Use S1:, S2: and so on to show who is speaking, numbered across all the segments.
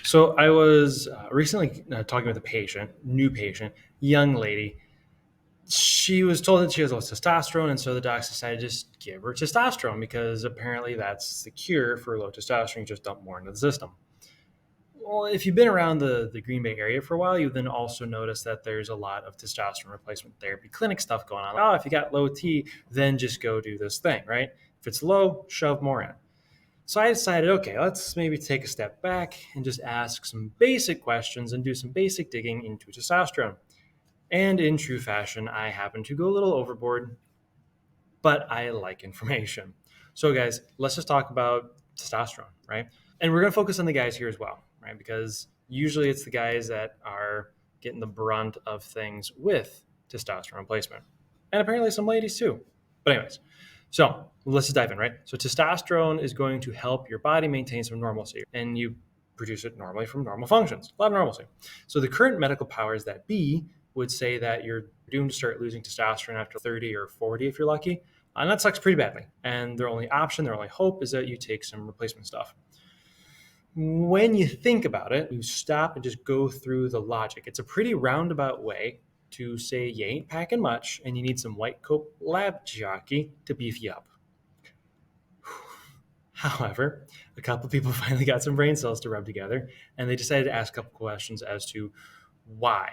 S1: So I was recently talking with a new patient, young lady. She was told that she has low testosterone, and so the docs decided to just give her testosterone because apparently that's the cure for low testosterone. You just dump more into the system. Well, if you've been around the Green Bay area for a while, you then also notice that there's a lot of testosterone replacement therapy clinic stuff going on. Oh, if you got low T, then just go do this thing, right? If it's low, shove more in. So I decided, okay, let's maybe take a step back and just ask some basic questions and do some basic digging into testosterone. And in true fashion, I happen to go a little overboard, but I like information. So, guys, let's just talk about testosterone, right? And we're going to focus on the guys here as well, right? Because usually it's the guys that are getting the brunt of things with testosterone replacement. And apparently some ladies too. But, anyways, so let's just dive in, right? So, testosterone is going to help your body maintain some normalcy, and you produce it normally from normal functions, a lot of normalcy. So, the current medical powers that be would say that you're doomed to start losing testosterone after 30 or 40 if you're lucky. And that sucks pretty badly. And their only option, their only hope is that you take some replacement stuff. When you think about it, you stop and just go through the logic. It's a pretty roundabout way to say you ain't packing much and you need some white coat lab jockey to beef you up. However, a couple people finally got some brain cells to rub together, and they decided to ask a couple questions as to why,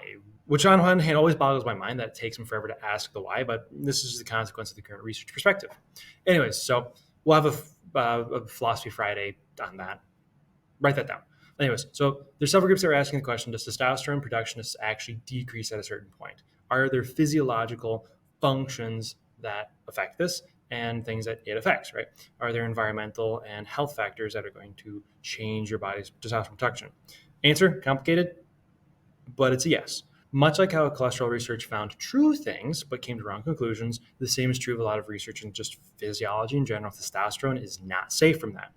S1: which on one hand always boggles my mind that it takes them forever to ask the why, but this is the consequence of the current research perspective. Anyways, so we'll have a Philosophy Friday on that. Write that down. Anyways, so there's several groups that are asking the question, does testosterone production actually decrease at a certain point? Are there physiological functions that affect this and things that it affects, right? Are there environmental and health factors that are going to change your body's testosterone production? Answer, complicated, but it's a yes. Much like how cholesterol research found true things but came to wrong conclusions, the same is true of a lot of research in just physiology in general. Testosterone is not safe from that.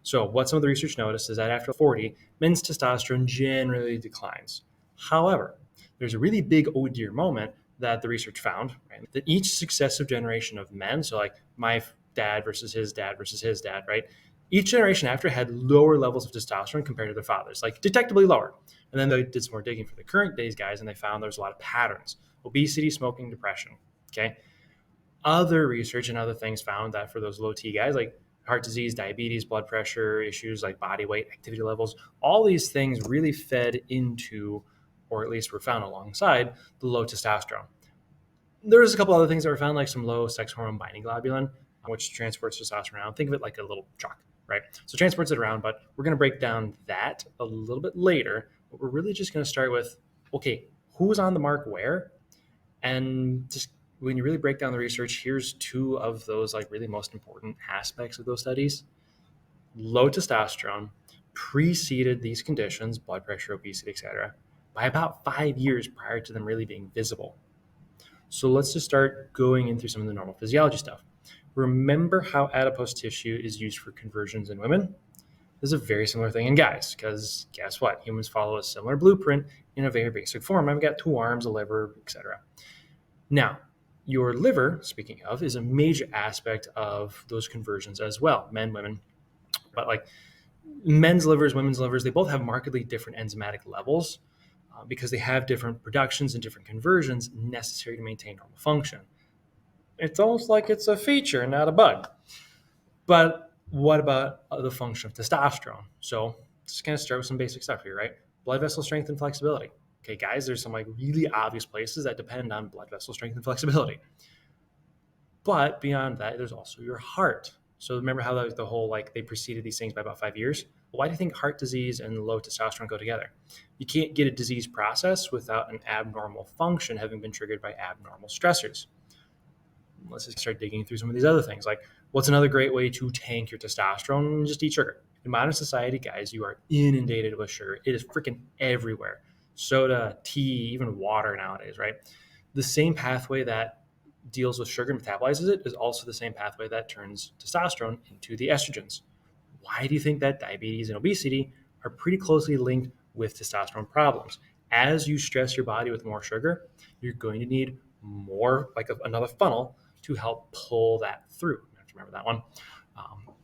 S1: So, what some of the research noticed is that after 40, men's testosterone generally declines. However, there's a really big oh dear moment that the research found, right? That each successive generation of men, so like my dad versus his dad versus his dad, right? Each generation after had lower levels of testosterone compared to their fathers, like detectably lower. And then they did some more digging for the current days guys, and they found there's a lot of patterns: obesity, smoking, depression. Okay. Other research and other things found that for those low T guys, like heart disease, diabetes, blood pressure issues, like body weight, activity levels, all these things really fed into, or at least were found alongside, the low testosterone. There's a couple other things that were found, like some low sex hormone binding globulin, which transports testosterone around. Think of it like a little truck, right? So transports it around, but we're going to break down that a little bit later. But we're really just going to start with, okay, who's on the mark where? And just when you really break down the research, here's two of those like really most important aspects of those studies. Low testosterone preceded these conditions, blood pressure, obesity, etc., by about 5 years prior to them really being visible. So let's just start going in through some of the normal physiology stuff. Remember how adipose tissue is used for conversions in women? This is a very similar thing in guys, because guess what? Humans follow a similar blueprint in a very basic form. I've got two arms, a liver, etc. Now, your liver, speaking of, is a major aspect of those conversions as well, men, women. But like men's livers, women's livers, they both have markedly different enzymatic levels because they have different productions and different conversions necessary to maintain normal function. It's almost like it's a feature, not a bug. But what about the function of testosterone? So just kind of start with some basic stuff here, right? Blood vessel strength and flexibility. Okay, guys, there's some like really obvious places that depend on blood vessel strength and flexibility. But beyond that, there's also your heart. So remember how the whole like they preceded these things by about 5 years? Why do you think heart disease and low testosterone go together? You can't get a disease process without an abnormal function having been triggered by abnormal stressors. Let's just start digging through some of these other things. Like, what's another great way to tank your testosterone? Just eat sugar. In modern society, guys, you are inundated with sugar. It is freaking everywhere. Soda, tea, even water nowadays, right? The same pathway that deals with sugar and metabolizes it is also the same pathway that turns testosterone into the estrogens. Why do you think that diabetes and obesity are pretty closely linked with testosterone problems? As you stress your body with more sugar, you're going to need more, like another funnel, to help pull that through. You have to remember that one.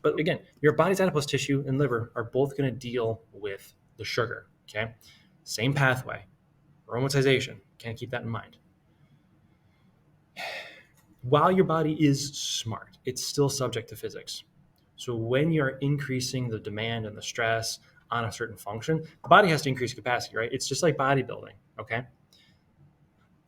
S1: But again, your body's adipose tissue and liver are both going to deal with the sugar. Okay. Same pathway, aromatization. Can't keep that in mind. While your body is smart, it's still subject to physics. So when you're increasing the demand and the stress on a certain function, the body has to increase capacity, right? It's just like bodybuilding, okay?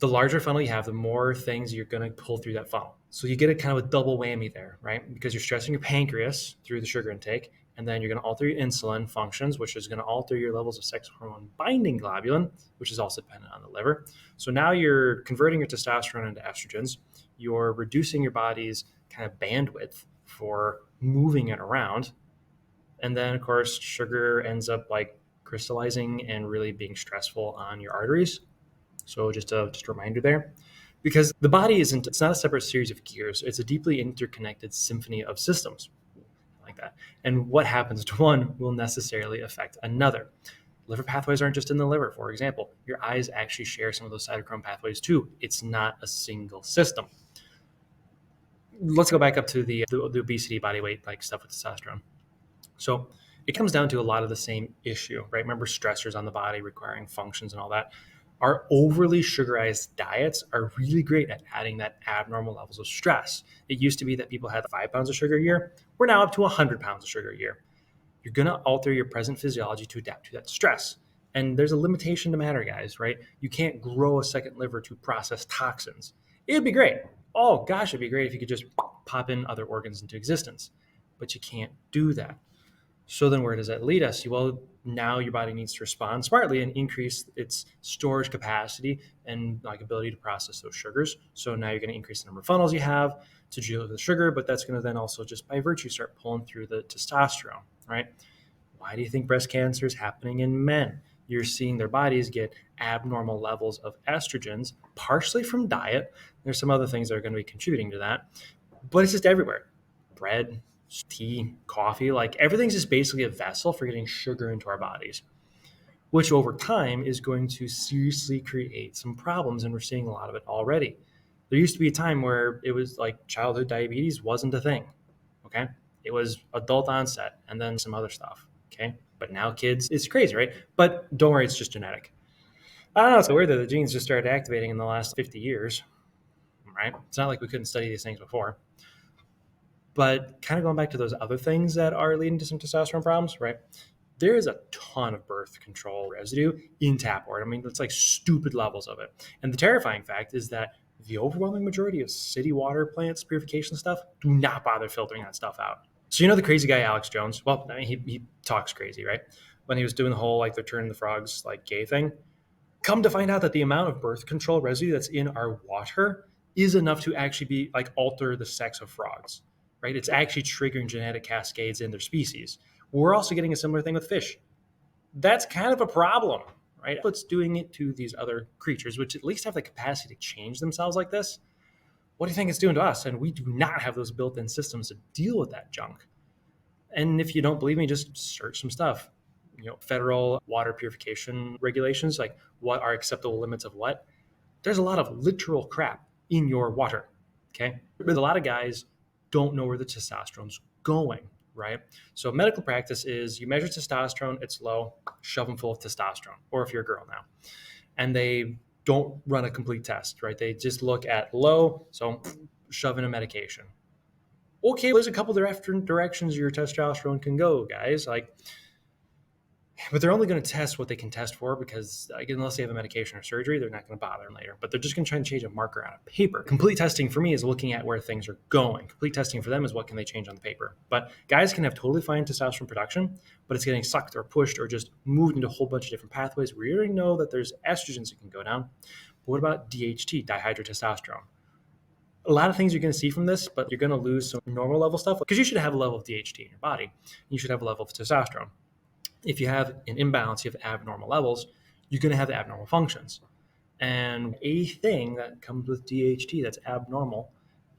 S1: The larger funnel you have, the more things you're going to pull through that funnel. So you get a kind of a double whammy there, right? Because you're stressing your pancreas through the sugar intake, and then you're going to alter your insulin functions, which is going to alter your levels of sex hormone binding globulin, which is also dependent on the liver. So now you're converting your testosterone into estrogens. You're reducing your body's kind of bandwidth for moving it around. And then, of course, sugar ends up like crystallizing and really being stressful on your arteries. So just a reminder there, because the body isn't, it's not a separate series of gears. It's a deeply interconnected symphony of systems like that. And what happens to one will necessarily affect another. Liver pathways aren't just in the liver. For example, your eyes actually share some of those cytochrome pathways too. It's not a single system. Let's go back up to the obesity, body weight, like stuff with testosterone. So it comes down to a lot of the same issue, right? Remember stressors on the body requiring functions and all that. Our overly sugarized diets are really great at adding that abnormal levels of stress. It used to be that people had 5 pounds of sugar a year. We're now up to 100 pounds of sugar a year. You're going to alter your present physiology to adapt to that stress. And there's a limitation to matter, guys, right? You can't grow a second liver to process toxins. It'd be great. Oh, gosh, it'd be great if you could just pop in other organs into existence. But you can't do that. So then where does that lead us? Well, now your body needs to respond smartly and increase its storage capacity and like ability to process those sugars. So now you're going to increase the number of funnels you have to deal with the sugar, but that's going to then also just by virtue start pulling through the testosterone, right? Why do you think breast cancer is happening in men? You're seeing their bodies get abnormal levels of estrogens, partially from diet. There's some other things that are going to be contributing to that, but it's just everywhere. Bread, tea, coffee, like everything's just basically a vessel for getting sugar into our bodies, which over time is going to seriously create some problems. And we're seeing a lot of it already. There used to be a time where it was like childhood diabetes wasn't a thing. Okay. It was adult onset and then some other stuff. Okay. But now kids, it's crazy, right? But don't worry, it's just genetic. I don't know. It's weird that the genes just started activating in the last 50 years, right? It's not like we couldn't study these things before. But kind of going back to those other things that are leading to some testosterone problems, right? There is a ton of birth control residue in tap water. I mean, it's like stupid levels of it. And the terrifying fact is that the overwhelming majority of city water plants, purification stuff, do not bother filtering that stuff out. So you know the crazy guy Alex Jones? Well, I mean, he talks crazy, right? When he was doing the whole like they're turning the frogs like gay thing. Come to find out that the amount of birth control residue that's in our water is enough to actually be like alter the sex of frogs, right? It's actually triggering genetic cascades in their species. We're also getting a similar thing with fish. That's kind of a problem, right? It's doing it to these other creatures, which at least have the capacity to change themselves like this. What do you think it's doing to us? And we do not have those built-in systems to deal with that junk. And if you don't believe me, just search some stuff. You know, federal water purification regulations, like what are acceptable limits of what. There's a lot of literal crap in your water. Okay. But a lot of guys don't know where the testosterone's going, right? So medical practice is you measure testosterone, it's low, shove them full of testosterone, or if you're a girl now. And they don't run a complete test, right? They just look at low, so shove in a medication. Okay, there's a couple different directions your testosterone can go, guys. Like, but they're only going to test what they can test for because like, unless they have a medication or surgery, they're not going to bother them later. But they're just going to try and change a marker on a paper. Complete testing for me is looking at where things are going. Complete testing for them is what can they change on the paper. But guys can have totally fine testosterone production, but it's getting sucked or pushed or just moved into a whole bunch of different pathways. We already know that there's estrogens that can go down. But what about DHT, dihydrotestosterone? A lot of things you're going to see from this, but you're going to lose some normal level stuff because you should have a level of DHT in your body. You should have a level of testosterone. If you have an imbalance, you have abnormal levels, you're going to have abnormal functions. And a thing that comes with DHT that's abnormal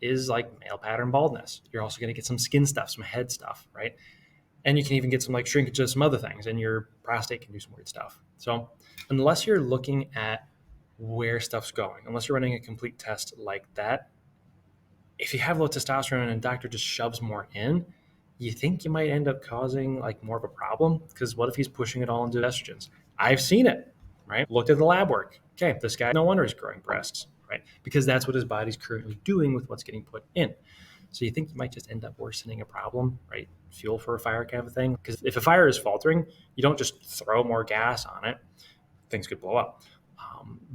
S1: is like male pattern baldness. You're also going to get some skin stuff, some head stuff, right? And you can even get some like shrinkage of some other things, and your prostate can do some weird stuff. So unless you're looking at where stuff's going, unless you're running a complete test like that, if you have low testosterone and a doctor just shoves more in, you think you might end up causing like more of a problem, because what if he's pushing it all into estrogens? I've seen it, right? Looked at the lab work. Okay, this guy, no wonder he's growing breasts, right? Because that's what his body's currently doing with what's getting put in. So you think you might just end up worsening a problem, right? Fuel for a fire kind of thing. Because if a fire is faltering, you don't just throw more gas on it. Things could blow up.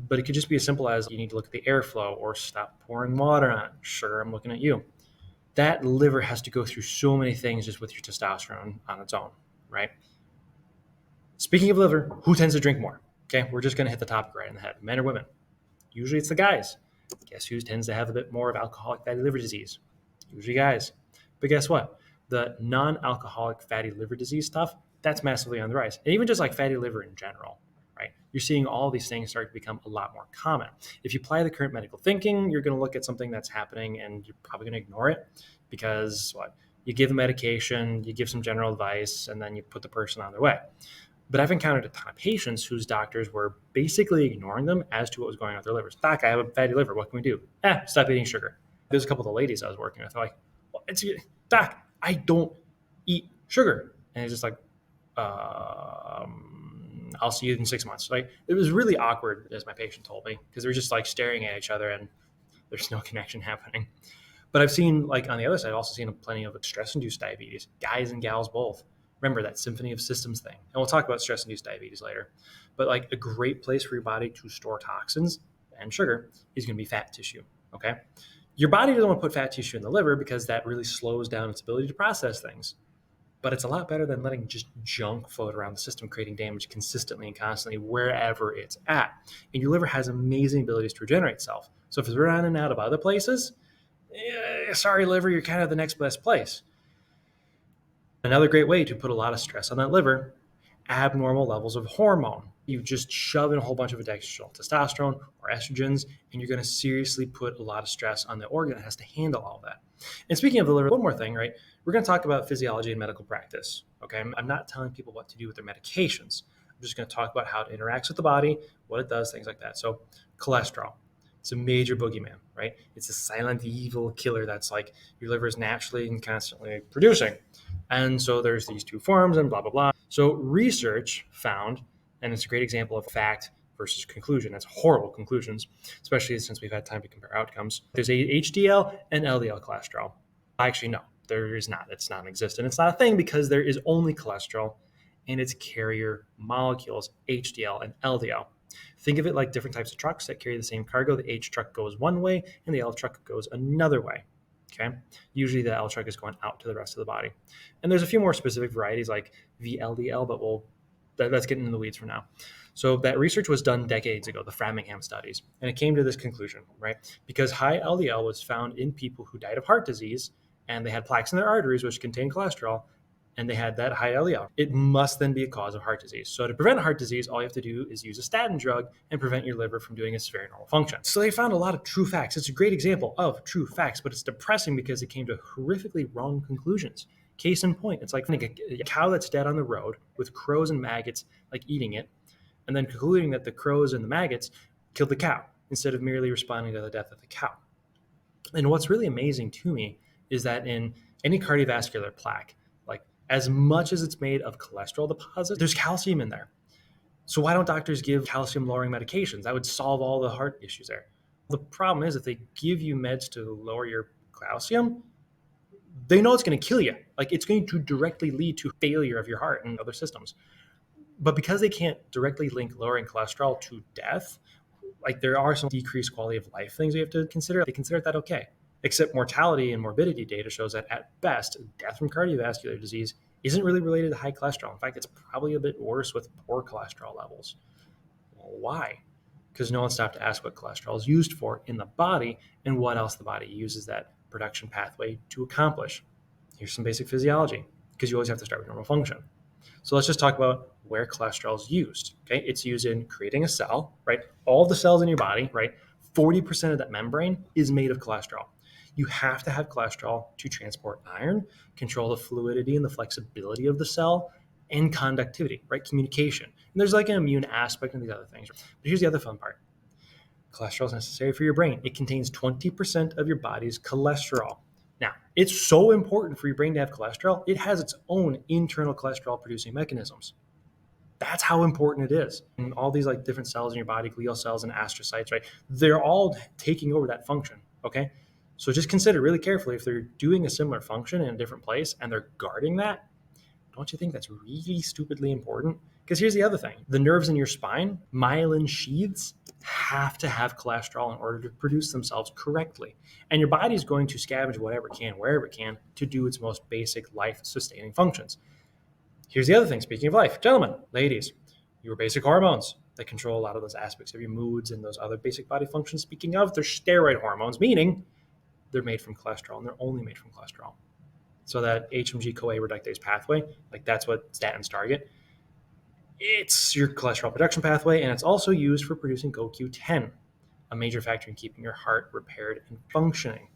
S1: But it could just be as simple as you need to look at the airflow or stop pouring water on it. Sure, I'm looking at you. That liver has to go through so many things just with your testosterone on its own, right? Speaking of liver, who tends to drink more? Okay, we're just going to hit the topic right in the head. Men or women? Usually it's the guys. Guess who tends to have a bit more of alcoholic fatty liver disease? Usually guys. But guess what? The non-alcoholic fatty liver disease stuff, that's massively on the rise. And even just like fatty liver in general, right? You're seeing all these things start to become a lot more common. If you apply the current medical thinking, you're going to look at something that's happening and you're probably going to ignore it because what? You give a medication, you give some general advice, and then you put the person on their way. But I've encountered a ton of patients whose doctors were basically ignoring them as to what was going on with their livers. Doc, I have a fatty liver. What can we do? Stop eating sugar. There's a couple of the ladies I was working with. They're like, well, Doc, I don't eat sugar. And it's just like, I'll see you in 6 months. Like, it was really awkward, as my patient told me, because they were just like staring at each other and there's no connection happening. But I've seen, like, on the other side, I've also seen plenty of stress-induced diabetes, guys and gals both. Remember that symphony of systems thing. And we'll talk about stress-induced diabetes later. But like a great place for your body to store toxins and sugar is going to be fat tissue, okay? Your body doesn't want to put fat tissue in the liver because that really slows down its ability to process things. But it's a lot better than letting just junk float around the system, creating damage consistently and constantly wherever it's at. And your liver has amazing abilities to regenerate itself. So if it's running out of other places, sorry, liver, you're kind of the next best place. Another great way to put a lot of stress on that liver, abnormal levels of hormone. You just shove in a whole bunch of additional testosterone or estrogens, and you're going to seriously put a lot of stress on the organ that has to handle all of that. And speaking of the liver, one more thing, right? We're going to talk about physiology and medical practice. Okay, I'm not telling people what to do with their medications. I'm just going to talk about how it interacts with the body, what it does, things like that. So, cholesterol. It's a major boogeyman, right? It's a silent evil killer that's like your liver is naturally and constantly producing. And so there's these two forms and blah, blah, blah. So research found, and it's a great example of fact versus conclusion. That's horrible conclusions, especially since we've had time to compare outcomes. There's HDL and LDL cholesterol. Actually, no, there is not. It's non-existent. It's not a thing because there is only cholesterol and its carrier molecules, HDL and LDL. Think of it like different types of trucks that carry the same cargo. The H truck goes one way and the L truck goes another way. Okay. Usually the L truck is going out to the rest of the body. And there's a few more specific varieties like VLDL, but that's getting in the weeds for now. So that research was done decades ago, the Framingham studies, and it came to this conclusion, right? Because high LDL was found in people who died of heart disease and they had plaques in their arteries, which contain cholesterol, and they had that high LDL. It must then be a cause of heart disease. So to prevent heart disease, all you have to do is use a statin drug and prevent your liver from doing its very normal function. So they found a lot of true facts. It's a great example of true facts, but it's depressing because it came to horrifically wrong conclusions. Case in point, it's like finding a cow that's dead on the road with crows and maggots like eating it, and then concluding that the crows and the maggots killed the cow instead of merely responding to the death of the cow. And what's really amazing to me is that in any cardiovascular plaque, like as much as it's made of cholesterol deposits, there's calcium in there. So why don't doctors give calcium lowering medications? That would solve all the heart issues there. The problem is if they give you meds to lower your calcium, they know it's going to kill you. Like it's going to directly lead to failure of your heart and other systems. But because they can't directly link lowering cholesterol to death, like there are some decreased quality of life things you have to consider. They consider that okay. Except mortality and morbidity data shows that at best, death from cardiovascular disease isn't really related to high cholesterol. In fact, it's probably a bit worse with poor cholesterol levels. Well, why? Because no one stopped to ask what cholesterol is used for in the body and what else the body uses that production pathway to accomplish. Here's some basic physiology, because you always have to start with normal function. So let's just talk about where cholesterol is used. Okay, it's used in creating a cell, right? All the cells in your body, right? 40% of that membrane is made of cholesterol. You have to have cholesterol to transport iron, control the fluidity and the flexibility of the cell, and conductivity, right? Communication. And there's like an immune aspect and these other things. But here's the other fun part. Cholesterol is necessary for your brain. It contains 20% of your body's cholesterol. Now, it's so important for your brain to have cholesterol, it has its own internal cholesterol producing mechanisms. That's how important it is. And all these like different cells in your body, glial cells and astrocytes, right? They're all taking over that function. Okay. So just consider really carefully if they're doing a similar function in a different place and they're guarding that. Don't you think that's really stupidly important? Because here's the other thing, the nerves in your spine, myelin sheaths, have to have cholesterol in order to produce themselves correctly. And your body's going to scavenge whatever it can, wherever it can, to do its most basic life sustaining functions. Here's the other thing, speaking of life, gentlemen, ladies, your basic hormones that control a lot of those aspects of your moods and those other basic body functions. Speaking of, they're steroid hormones, meaning they're made from cholesterol and they're only made from cholesterol. So that HMG CoA reductase pathway, like that's what statins target. It's your cholesterol production pathway, and it's also used for producing CoQ10, a major factor in keeping your heart repaired and functioning.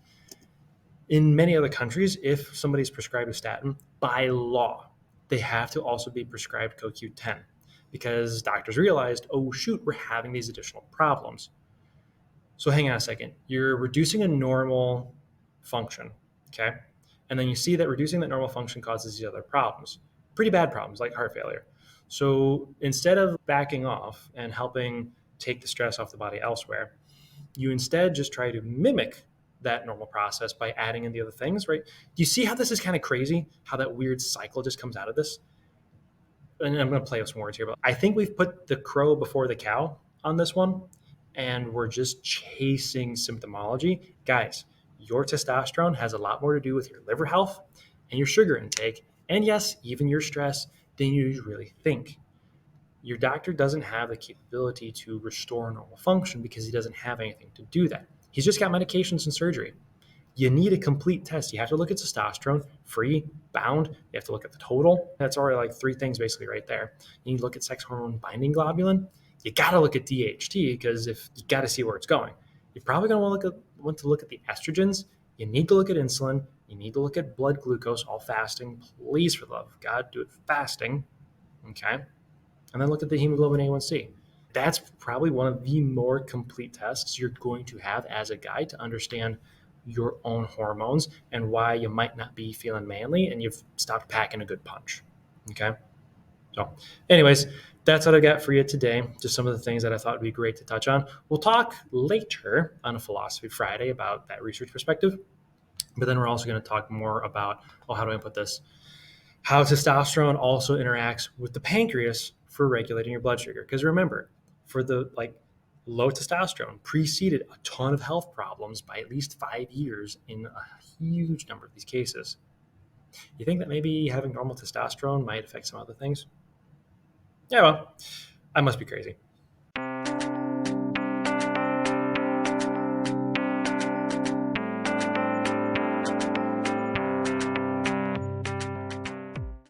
S1: In many other countries, if somebody's prescribed a statin, by law, they have to also be prescribed CoQ10 because doctors realized, oh, shoot, we're having these additional problems. So hang on a second. You're reducing a normal function, okay? And then you see that reducing that normal function causes these other problems, pretty bad problems like heart failure. So instead of backing off and helping take the stress off the body elsewhere, you instead just try to mimic that normal process by adding in the other things, right? Do you see how this is kind of crazy? How that weird cycle just comes out of this? And I'm going to play with some words here, but I think we've put the crow before the cow on this one, and we're just chasing symptomology. Guys, your testosterone has a lot more to do with your liver health and your sugar intake, and yes, even your stress than you really think. Your doctor doesn't have the capability to restore normal function because he doesn't have anything to do that. He's just got medications and surgery. You need a complete test. You have to look at testosterone, free, bound. You have to look at the total. That's already like three things basically right there. You need to look at sex hormone binding globulin. You got to look at DHT because if you got to see where it's going. You're probably going to want to look at the estrogens. You need to look at insulin. You need to look at blood glucose, all fasting. Please, for the love of God, do it fasting. Okay. And then look at the hemoglobin A1C. That's probably one of the more complete tests you're going to have as a guy to understand your own hormones and why you might not be feeling manly and you've stopped packing a good punch. Okay. So, anyways, that's what I got for you today. Just some of the things that I thought would be great to touch on. We'll talk later on a Philosophy Friday about that research perspective. But then we're also going to talk more about, how do I put this? How testosterone also interacts with the pancreas for regulating your blood sugar. Because remember, for the low testosterone preceded a ton of health problems by at least 5 years in a huge number of these cases. You think that maybe having normal testosterone might affect some other things? Yeah, well, I must be crazy.